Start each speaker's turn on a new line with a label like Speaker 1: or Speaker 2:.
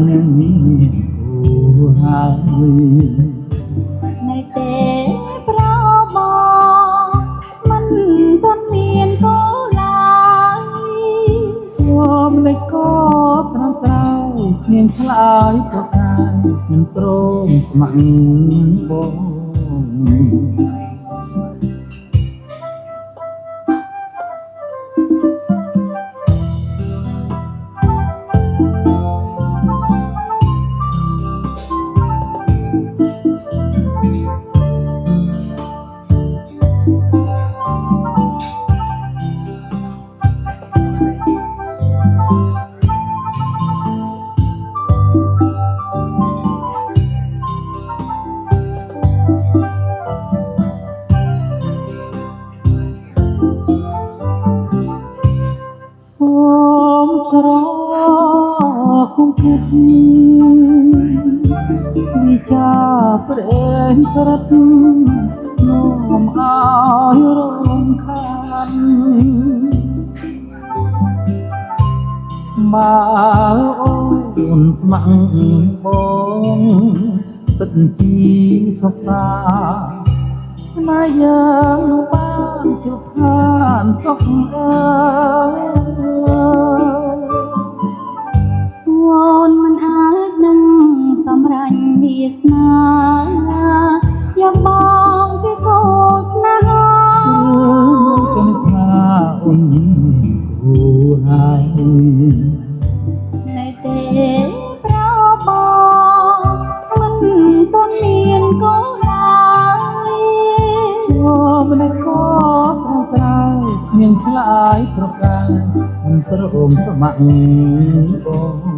Speaker 1: នាងមានគូហើយ
Speaker 2: នៅទេប្របងមិនទាន់មានគូឡើយ
Speaker 1: ជាប់លេចក៏ត្រឹមត្រូវនាងឆ្លើយប្រកាយមិនព្រមស្ម័គ្របងសូមស្រគំគិតវិចាព្រះព្រឹត្តនាំឲ្យរំខានបើអូនស្ម័គ្របងពិតជាសុខសាស្នេហ៍យើងបានជួបឋានសុខ
Speaker 2: អូនមិនអាចនឹងសម្រេចវាសនាយកបងជាគូស្នេហា
Speaker 1: គំថាអូនមានគូហើយ
Speaker 2: នៅទេប្របងមិនទាន់មានគូឡើយ
Speaker 1: ជាប់លេចក៏ត្រឹមត្រូវនាងឆ្លើយប្រកាសមិនព្រមស្ម័គ្របង